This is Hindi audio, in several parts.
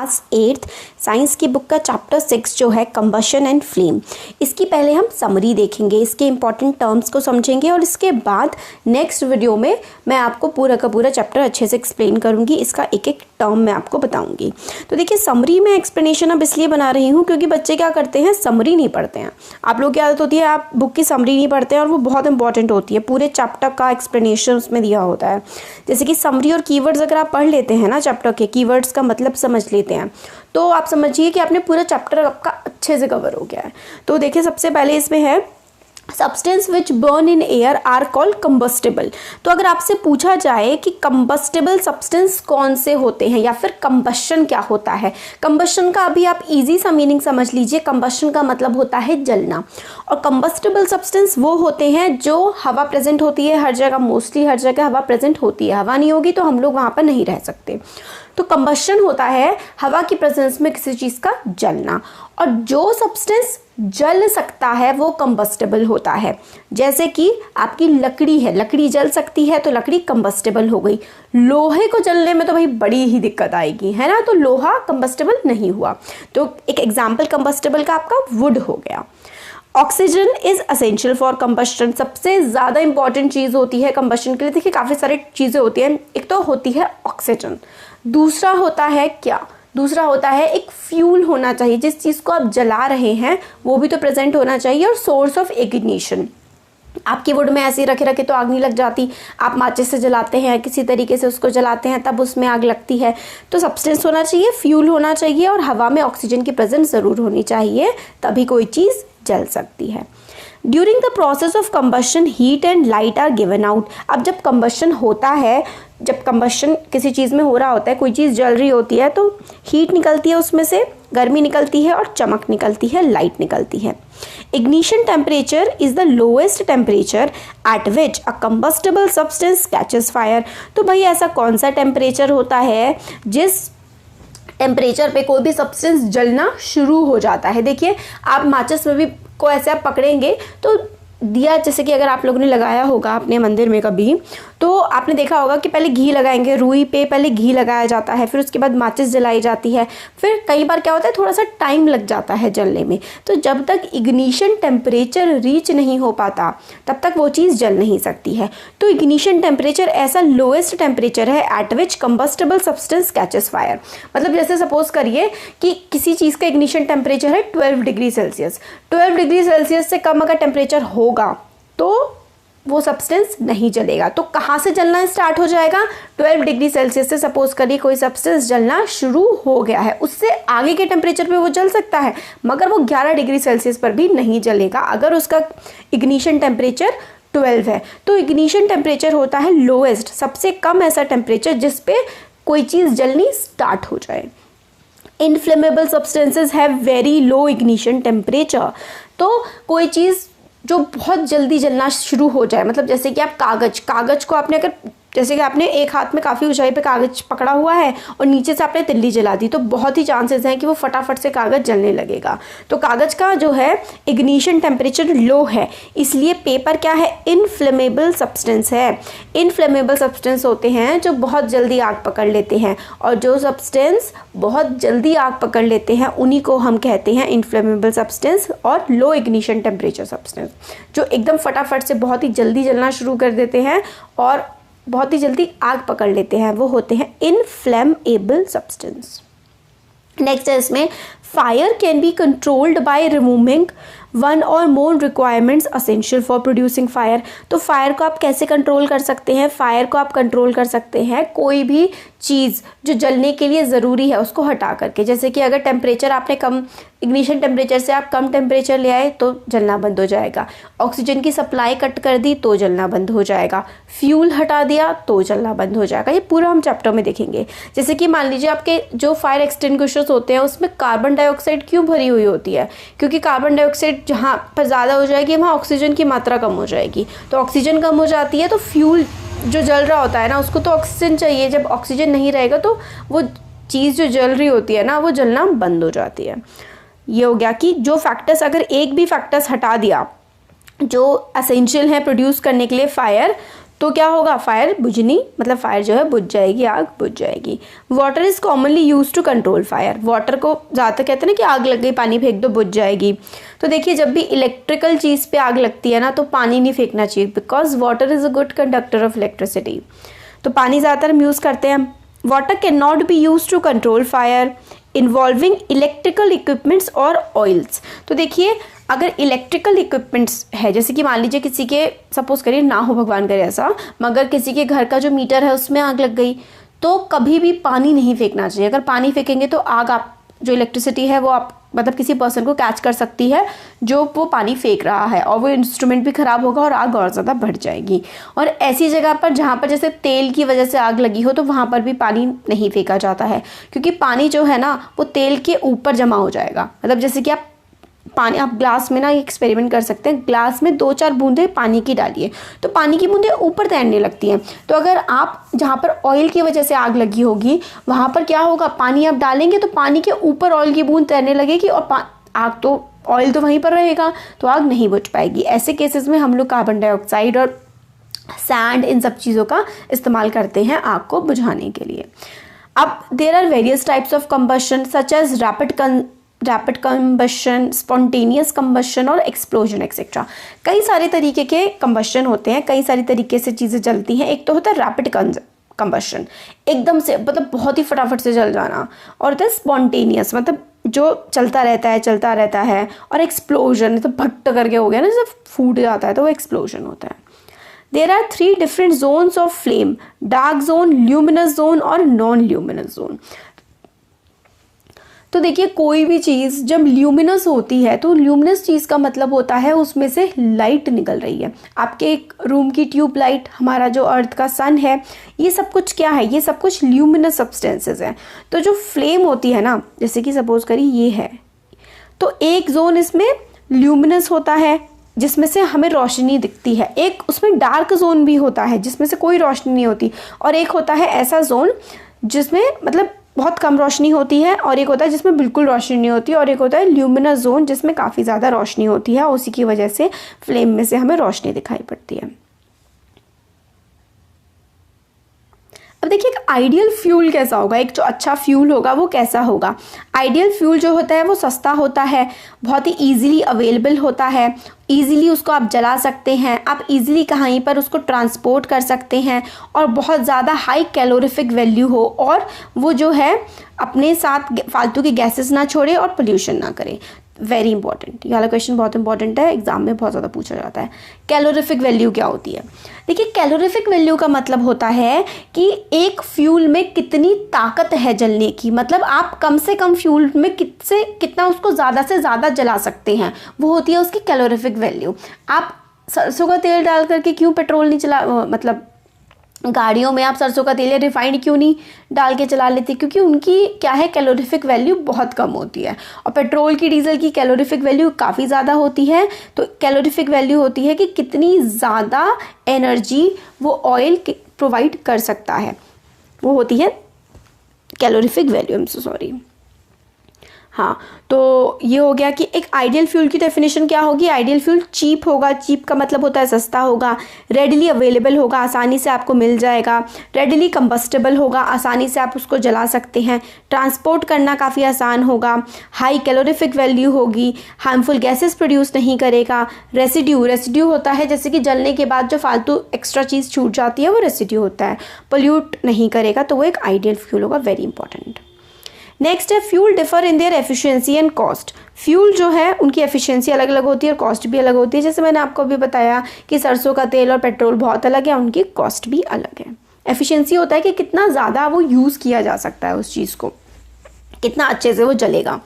क्लास 8th साइंस की बुक का चैप्टर 6 जो है कंबशन एंड फ्लेम। इसकी पहले हम समरी देखेंगे, इसके इंपॉर्टेंट टर्म्स को समझेंगे और इसके बाद नेक्स्ट वीडियो में मैं आपको पूरा का पूरा चैप्टर अच्छे से एक्सप्लेन करूंगी, इसका एक एक टर्म मैं आपको बताऊंगी। तो देखिए समरी में एक्सप्लेनेशन अब इसलिए बना रही हूँ क्योंकि बच्चे क्या करते हैं, समरी नहीं पढ़ते हैं। आप लोग की आदत होती है आप बुक की समरी नहीं पढ़ते हैं और वो बहुत इंपॉर्टेंट होती है, पूरे चैप्टर का एक्सप्लेनेशन उसमें दिया होता है। जैसे कि समरी और कीवर्ड्स अगर आप पढ़ लेते हैं ना, चैप्टर के कीवर्ड्स का मतलब समझ लेते हैं तो आप समझिए कि आपने पूरा चैप्टर आपका अच्छे से कवर हो गया है। तो देखिए सबसे पहले इसमें है substance which burn in air are called combustible. तो अगर आपसे पूछा जाए कि कंबस्टेबल सब्सटेंस कौन से होते हैं या फिर कंबशन क्या होता है, कंबशन का अभी आप इजी सा मीनिंग समझ लीजिए। कंबशन का मतलब होता है जलना, और कंबस्टेबल सब्सटेंस वो होते हैं जो हवा प्रेजेंट होती है हर जगह, मोस्टली हर जगह हवा प्रेजेंट होती है। हवा नहीं होगी तो हम लोग वहाँ पर नहीं रह सकते। तो कंबशन होता है हवा की प्रेजेंस में किसी चीज़ का जलना, और जो सब्सटेंस जल सकता है वो कंबस्टेबल होता है। जैसे कि आपकी लकड़ी है, लकड़ी जल सकती है तो लकड़ी कंबस्टेबल हो गई। लोहे को जलने में तो भाई बड़ी ही दिक्कत आएगी, है ना, तो लोहा कंबस्टेबल नहीं हुआ। तो एक एग्जाम्पल कंबस्टेबल का आपका वुड हो गया। Oxygen is essential for combustion, सबसे ज़्यादा इंपॉर्टेंट चीज़ होती है कंबशन के लिए। देखिए काफ़ी सारी चीज़ें होती हैं, एक तो होती है ऑक्सीजन, दूसरा होता है क्या, दूसरा होता है एक फ्यूल होना चाहिए, जिस चीज़ को आप जला रहे हैं वो भी तो प्रेजेंट होना चाहिए, और सोर्स ऑफ इग्निशन। आपकी वुड में ऐसे रखे रखे तो आग नहीं लग जाती, आप माचिस से जलाते हैं, किसी तरीके से उसको जलाते हैं तब उसमें आग लगती है। तो सब्सटेंस होना चाहिए, फ्यूल होना चाहिए, और हवा में ऑक्सीजन की प्रेजेंस ज़रूर होनी चाहिए, तभी कोई चीज़ जल सकती है। During the process of combustion heat and light are given out. अब जब कंबशन होता है, जब कंबशन किसी चीज़ में हो रहा होता है, कोई चीज़ जल रही होती है तो हीट निकलती है, उसमें से गर्मी निकलती है और चमक निकलती है, लाइट निकलती है। Ignition temperature is the lowest temperature at which a combustible substance catches fire. तो भाई ऐसा कौन सा टेम्परेचर होता है जिस टेम्परेचर पे कोई भी सब्सटेंस जलना शुरू हो जाता है। देखिए आप माचिस में भी को ऐसे आप पकड़ेंगे तो दिया, जैसे कि अगर आप लोगों ने लगाया होगा अपने मंदिर में कभी, तो आपने देखा होगा कि पहले घी लगाएंगे, रुई पे पहले घी लगाया जाता है, फिर उसके बाद माचिस जलाई जाती है, फिर कई बार क्या होता है थोड़ा सा टाइम लग जाता है जलने में। तो जब तक इग्निशन टेम्परेचर रीच नहीं हो पाता तब तक वो चीज़ जल नहीं सकती है। तो इग्निशन टेम्परेचर ऐसा लोएस्ट टेम्परेचर है एट विच कंबस्टेबल सब्सटेंस कैचेस फायर। मतलब जैसे सपोज करिए कि किसी चीज़ का इग्निशन टेम्परेचर है 12 डिग्री सेल्सियस, 12 डिग्री सेल्सियस से कम अगर टेम्परेचर होगा तो वो सब्सटेंस नहीं जलेगा। तो कहाँ से जलना स्टार्ट हो जाएगा, 12 डिग्री सेल्सियस से सपोज करिए कोई सब्सटेंस जलना शुरू हो गया है, उससे आगे के टेम्परेचर पे वो जल सकता है, मगर वो 11 डिग्री सेल्सियस पर भी नहीं जलेगा अगर उसका इग्निशन टेम्परेचर 12 है। तो इग्निशन टेम्परेचर होता है लोएस्ट, सबसे कम ऐसा टेम्परेचर जिस पे कोई चीज़ जलनी स्टार्ट हो जाए। Inflammable substances have very low ignition temperature. तो कोई चीज़ जो बहुत जल्दी जलना शुरू हो जाए, मतलब जैसे कि आप कागज़ को आपने अगर, जैसे कि आपने एक हाथ में काफ़ी ऊंचाई पे कागज़ पकड़ा हुआ है और नीचे से आपने तिल्ली जला दी, तो बहुत ही चांसेस हैं कि वो फटाफट से कागज़ जलने लगेगा। तो कागज़ का जो है इग्निशन टेम्परेचर लो है, इसलिए पेपर क्या है, इनफ्लेमेबल सब्सटेंस है। इनफ्लेमेबल सब्सटेंस होते हैं जो बहुत जल्दी आग पकड़ लेते हैं, और जो सब्सटेंस बहुत जल्दी आग पकड़ लेते हैं उन्हीं को हम कहते हैं इनफ्लेमेबल सब्सटेंस और लो इग्निशन टेम्परेचर सब्सटेंस। जो एकदम फटाफट से बहुत ही जल्दी जलना शुरू कर देते हैं और बहुत ही जल्दी आग पकड़ लेते हैं, वो होते हैं इनफ्लेमेबल सब्सटेंस। नेक्स्ट है इसमें fire can be controlled by removing one or more requirements essential for producing fire. तो फायर को आप कैसे कंट्रोल कर सकते हैं, फायर को आप कंट्रोल कर सकते हैं कोई भी चीज़ जो जलने के लिए ज़रूरी है उसको हटा करके। जैसे कि अगर टेम्परेचर आपने कम, इग्निशन टेम्परेचर से आप कम टेम्परेचर ले आए तो जलना बंद हो जाएगा, ऑक्सीजन की सप्लाई कट कर दी तो जलना बंद हो जाएगा, फ्यूल हटा दिया तो जलना बंद हो जाएगा। ये पूरा हम चैप्टर में देखेंगे। जैसे कि मान लीजिए आपके जो फायर एक्सटिंग्विशर्स होते हैं उसमें कार्बन डाइऑक्साइड क्यों भरी हुई होती है, क्योंकि कार्बन डाइऑक्साइड जहाँ पर ज़्यादा हो जाएगी वहाँ ऑक्सीजन की मात्रा कम हो जाएगी, तो ऑक्सीजन कम हो जाती है तो फ्यूल जो जल रहा होता है ना उसको तो ऑक्सीजन चाहिए, जब ऑक्सीजन नहीं रहेगा तो वो चीज़ जो जल रही होती है ना वो जलना बंद हो जाती है। ये हो गया कि जो फैक्टर्स, अगर एक भी फैक्टर्स हटा दिया जो असेंशियल है प्रोड्यूस करने के लिए फायर, तो क्या होगा, फायर बुझनी, मतलब फायर जो है बुझ जाएगी, आग बुझ जाएगी। Water is commonly use to control fire, water को ज़्यादातर कहते हैं ना कि आग लग गई पानी फेंक दो बुझ जाएगी। तो देखिए जब भी इलेक्ट्रिकल चीज़ पे आग लगती है ना तो पानी नहीं फेंकना चाहिए, because water is a good conductor of electricity. तो पानी ज़्यादातर हम यूज़ करते हैं। Water can not be use to control fire involving electrical equipments और ऑयल्स। तो देखिए अगर इलेक्ट्रिकल इक्विपमेंट्स है, जैसे कि मान लीजिए किसी के, सपोज करिए ना हो भगवान करे ऐसा, मगर किसी के घर का जो मीटर है उसमें आग लग गई, तो कभी भी पानी नहीं फेंकना चाहिए। अगर पानी फेंकेंगे तो आग, आप जो इलेक्ट्रिसिटी है वो आप मतलब किसी पर्सन को कैच कर सकती है जो वो पानी फेंक रहा है, और वो इंस्ट्रूमेंट भी ख़राब होगा और आग और ज़्यादा बढ़ जाएगी। और ऐसी जगह पर जहाँ पर जैसे तेल की वजह से आग लगी हो तो वहाँ पर भी पानी नहीं फेंका जाता है, क्योंकि पानी जो है ना वो तेल के ऊपर जमा हो जाएगा। मतलब जैसे कि आप पानी, आप ग्लास में ना एक्सपेरिमेंट कर सकते हैं, ग्लास में 2-4 बूंदे पानी की डालिए तो पानी की बूंदें ऊपर तैरने लगती हैं। तो अगर आप जहाँ पर ऑयल की वजह से आग लगी होगी वहाँ पर क्या होगा, पानी आप डालेंगे तो पानी के ऊपर ऑयल की बूंद तैरने लगेगी और आग तो, ऑयल तो वहीं पर रहेगा तो आग नहीं बुझ पाएगी। ऐसे केसेस में हम लोग कार्बन डाइऑक्साइड और सैंड इन सब चीज़ों का इस्तेमाल करते हैं आग को बुझाने के लिए। अब there are various types of combustion such as rapid combustion, spontaneous combustion और एक्सप्लोजन एक्सेट्रा। कई सारे तरीके के कंबशन होते हैं, कई सारी तरीके से चीज़ें जलती हैं। एक तो होता है रैपिड कंबशन, एकदम से मतलब बहुत ही फटाफट से जल जाना, और होता है स्पॉन्टेनियस, मतलब जो चलता रहता है, और एक्सप्लोजन तो भट्ट करके हो गया ना, जब फूट जाता है तो वो एक्सप्लोजन होता है। There are 3 different zones of flame, dark zone, luminous zone और नॉन ल्यूमिनस जोन। तो देखिए कोई भी चीज़ जब ल्यूमिनस होती है तो ल्यूमिनस चीज़ का मतलब होता है उसमें से लाइट निकल रही है। आपके एक रूम की ट्यूब लाइट, हमारा जो अर्थ का सन है, ये सब कुछ क्या है, ये सब कुछ ल्यूमिनस सब्सटेंसेस हैं। तो जो फ्लेम होती है ना, जैसे कि सपोज करिए ये है, तो एक जोन इसमें ल्यूमिनस होता है जिसमें से हमें रोशनी दिखती है, एक उसमें डार्क जोन भी होता है जिसमें से कोई रोशनी नहीं होती, और एक होता है ऐसा जोन जिसमें मतलब बहुत कम रोशनी होती है, और एक होता है जिसमें बिल्कुल रोशनी नहीं होती, और एक होता है ल्यूमिनस जोन जिसमें काफ़ी ज़्यादा रोशनी होती है, उसी की वजह से फ्लेम में से हमें रोशनी दिखाई पड़ती है। अब देखिए एक आइडियल फ्यूल कैसा होगा, एक जो अच्छा फ्यूल होगा वो कैसा होगा। आइडियल फ्यूल जो होता है वो सस्ता होता है, बहुत ही ईजिली अवेलेबल होता है, ईजिली उसको आप जला सकते हैं, आप ईजिली कहीं पर उसको ट्रांसपोर्ट कर सकते हैं, और बहुत ज़्यादा हाई कैलोरीफिक वैल्यू हो, और वो जो है अपने साथ फालतू की गैसेस ना छोड़े और पोल्यूशन ना करे। वेरी इंपॉर्टेंट, ये वाला क्वेश्चन बहुत इंपॉर्टेंट है, एग्जाम में बहुत ज़्यादा पूछा जाता है। कैलोरीफिक वैल्यू क्या होती है? देखिए कैलोरीफिक वैल्यू का मतलब होता है कि एक फ्यूल में कितनी ताकत है जलने की, मतलब आप कम से कम फ्यूल में कितना उसको ज़्यादा से ज़्यादा जला सकते हैं, वो होती है उसकी कैलोरीफिक वैल्यू। आप सरसों का तेल डाल करके क्यों पेट्रोल नहीं चला, मतलब गाड़ियों में आप सरसों का तेल या रिफाइंड क्यों नहीं डाल के चला लेते? क्योंकि उनकी क्या है, कैलोरीफिक वैल्यू बहुत कम होती है, और पेट्रोल की, डीजल की कैलोरीफिक वैल्यू काफ़ी ज़्यादा होती है। तो कैलोरीफिक वैल्यू होती है कि कितनी ज़्यादा एनर्जी वो ऑयल प्रोवाइड कर सकता है, वो होती है calorific value. I am so sorry. हाँ, तो ये हो गया कि एक आइडियल फ्यूल की डेफिनेशन क्या होगी। आइडियल फ्यूल चीप होगा, चीप का मतलब होता है सस्ता होगा, रेडिली अवेलेबल होगा, आसानी से आपको मिल जाएगा, रेडिली कंबस्टेबल होगा, आसानी से आप उसको जला सकते हैं, ट्रांसपोर्ट करना काफ़ी आसान होगा, हाई कैलोरीफिक वैल्यू होगी, हार्मफुल गैसेस प्रोड्यूस नहीं करेगा, रेसिड्यू होता है जैसे कि जलने के बाद जो फालतू एक्स्ट्रा चीज़ छूट जाती है वो रेसिड्यू होता है, पोल्यूट नहीं करेगा, तो वो एक आइडियल फ्यूल होगा। Very important. नेक्स्ट है fuel differ in their efficiency and cost. Fuel जो है उनकी एफिशिएंसी अलग अलग होती है और कॉस्ट भी अलग होती है। जैसे मैंने आपको अभी बताया कि सरसों का तेल और पेट्रोल बहुत अलग है, उनकी कॉस्ट भी अलग है। एफिशिएंसी होता है कि कितना ज़्यादा वो यूज़ किया जा सकता है उस चीज़ को, कितना अच्छे से वो जलेगा।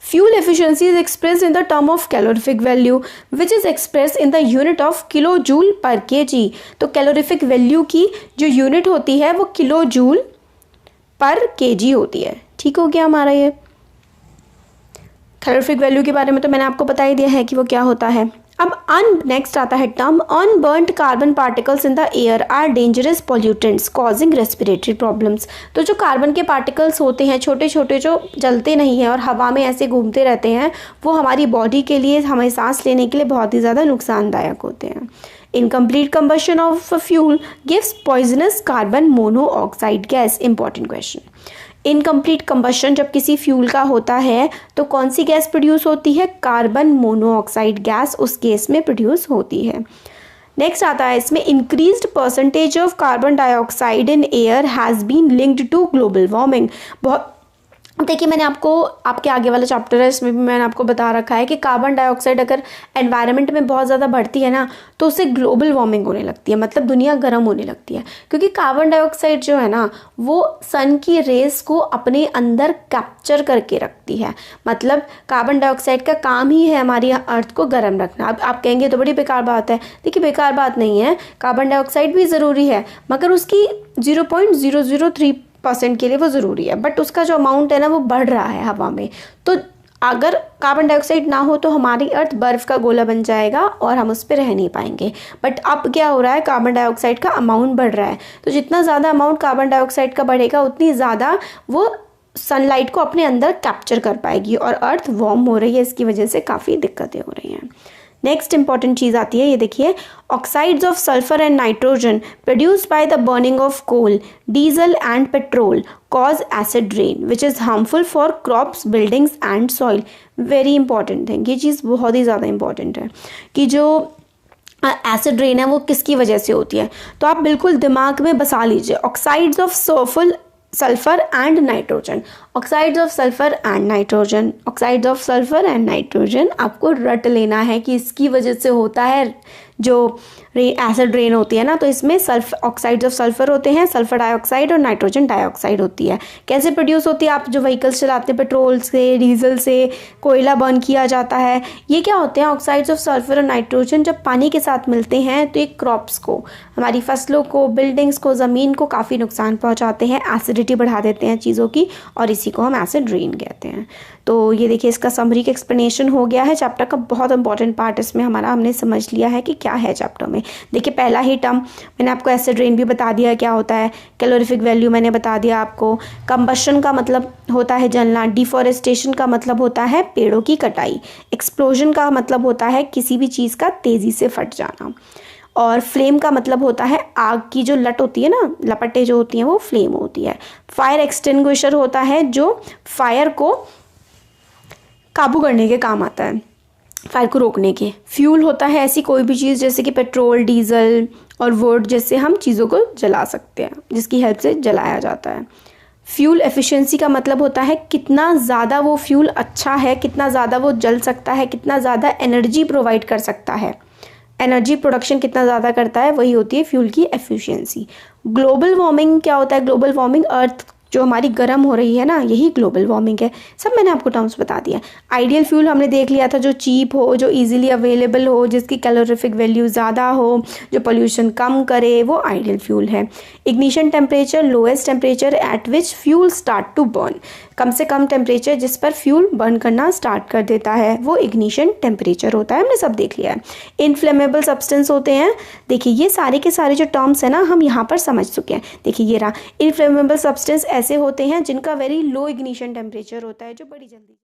Fuel efficiency is express in the term of calorific value which is express in the unit of kilo joule पर केजी। तो कैलोरीफिक वैल्यू की जो यूनिट होती है वो किलो जूल पर केजी होती है। ठीक हो गया हमारा ये कैलोरीफिक वैल्यू के बारे में, तो मैंने आपको बता ही दिया है कि वो क्या होता है। अब नेक्स्ट आता है term unburned carbon particles in the air are dangerous pollutants causing respiratory problems. तो जो कार्बन के पार्टिकल्स होते हैं छोटे छोटे, जो जलते नहीं हैं और हवा में ऐसे घूमते रहते हैं, वो हमारी बॉडी के लिए, हमें सांस लेने के लिए बहुत ही ज़्यादा नुकसानदायक होते हैं। Incomplete combustion of fuel gives poisonous carbon monoxide gas. Important question. Incomplete combustion जब किसी फ्यूल का होता है तो कौन सी गैस प्रोड्यूस होती है? कार्बन मोनोऑक्साइड गैस उस केस में प्रोड्यूस होती है। नेक्स्ट आता है इसमें, increased percentage of carbon dioxide in air has been linked to global warming. बहुत देखिए, मैंने आपको आपके आगे वाला चैप्टर है इसमें भी मैंने आपको बता रखा है कि कार्बन डाइऑक्साइड अगर एनवायरनमेंट में बहुत ज़्यादा बढ़ती है ना तो उससे ग्लोबल वार्मिंग होने लगती है, मतलब दुनिया गर्म होने लगती है। क्योंकि कार्बन डाइऑक्साइड जो है ना वो सन की रेस को अपने अंदर कैप्चर करके रखती है। मतलब कार्बन डाइऑक्साइड का काम ही है हमारी अर्थ को गर्म रखना। अब आप कहेंगे तो बड़ी बेकार बात है। देखिए, बेकार बात नहीं है, कार्बन डाइऑक्साइड भी ज़रूरी है, मगर उसकी 0.003% के लिए वो ज़रूरी है, बट उसका जो अमाउंट है ना वो बढ़ रहा है हवा में। तो अगर कार्बन डाइऑक्साइड ना हो तो हमारी अर्थ बर्फ़ का गोला बन जाएगा और हम उस पर रह नहीं पाएंगे। बट अब क्या हो रहा है, कार्बन डाइऑक्साइड का अमाउंट बढ़ रहा है, तो जितना ज़्यादा अमाउंट कार्बन डाइऑक्साइड का बढ़ेगा उतनी ज़्यादा वो सनलाइट को अपने अंदर कैप्चर कर पाएगी और अर्थ वार्म हो रही है, इसकी वजह से काफ़ी दिक्कतें हो रही हैं। नेक्स्ट इंपॉर्टेंट चीज़ आती है, ये देखिए, oxides of sulphur and nitrogen produced by the burning of coal, diesel and petrol cause acid rain which is harmful for crops, buildings and soil. Very important है ये चीज़, बहुत ही ज़्यादा इंपॉर्टेंट है कि जो एसिड रेन है वो किसकी वजह से होती है। तो आप बिल्कुल दिमाग में बसा लीजिए, oxides of sulphur and nitrogen, oxides of sulphur and nitrogen, oxides of sulphur and nitrogen आपको रट लेना है कि इसकी वजह से होता है जो एसिड रेन होती है ना। तो इसमें ऑक्साइड्स ऑफ सल्फर होते हैं, सल्फर डाइऑक्साइड और नाइट्रोजन डाइऑक्साइड होती है। कैसे प्रोड्यूस होती है? आप जो व्हीकल्स चलाते हैं पेट्रोल से, डीजल से, कोयला बर्न किया जाता है, ये क्या होते हैं ऑक्साइड्स ऑफ सल्फर और नाइट्रोजन जब पानी के साथ मिलते हैं तो एक क्रॉप्स को, हमारी फसलों को, बिल्डिंग्स को, ज़मीन को काफ़ी नुकसान पहुँचाते हैं, एसिडिटी बढ़ा देते हैं चीज़ों की, और इसी को हम एसिड रेन कहते हैं। तो ये देखिए, इसका समरी का एक्सप्लेनेशन हो गया है। चैप्टर का बहुत इंपॉर्टेंट पार्ट इसमें हमारा हमने समझ लिया है कि क्या है चैप्टर में। देखिए, पहला ही टर्म मैंने आपको एसिड रेन भी बता दिया क्या होता है, कैलोरीफिक वैल्यू मैंने बता दिया आपको, कंबशन का मतलब होता है जलना, डिफॉरेस्टेशन का मतलब होता है पेड़ों की कटाई, एक्सप्लोजन का मतलब होता है किसी भी चीज़ का तेज़ी से फट जाना, और फ्लेम का मतलब होता है आग की जो लट होती है ना, लपटें जो होती हैं वो फ्लेम होती है। फायर एक्सटिंग्विशर होता है जो फायर को काबू करने के काम आता है, फायर को रोकने के। फ्यूल होता है ऐसी कोई भी चीज़ जैसे कि पेट्रोल, डीजल और वुड, जिससे हम चीज़ों को जला सकते हैं, जिसकी हेल्प से जलाया जाता है। फ्यूल एफिशिएंसी का मतलब होता है कितना ज़्यादा वो फ्यूल अच्छा है, कितना ज़्यादा वो जल सकता है, कितना ज़्यादा एनर्जी प्रोवाइड कर सकता है, एनर्जी प्रोडक्शन कितना ज़्यादा करता है, वही होती है फ्यूल की एफिशिएंसी। ग्लोबल वार्मिंग क्या होता है? ग्लोबल वार्मिंग अर्थ जो हमारी गर्म हो रही है ना, यही ग्लोबल वार्मिंग है। सब मैंने आपको टर्म्स बता दिया। आइडियल फ्यूल हमने देख लिया था, जो चीप हो, जो इजीली अवेलेबल हो, जिसकी कैलोरीफिक वैल्यू ज़्यादा हो, जो पोल्यूशन कम करे, वो आइडियल फ्यूल है। Ignition temperature, lowest temperature at which fuel start to burn, कम से कम टेम्परेचर जिस पर फ्यूल बर्न करना स्टार्ट कर देता है, वो इग्निशन टेम्परेचर होता है। हमने सब देख लिया है। इनफ्लेमेबल सब्सटेंस होते हैं, देखिए ये सारे के सारे जो टर्म्स हैं ना हम यहाँ पर समझ चुके हैं। देखिए ये रहा, इनफ्लेमेबल सब्सटेंस ऐसे होते हैं जिनका वेरी लो इग्निशन टेम्परेचर होता है, जो बड़ी जल्दी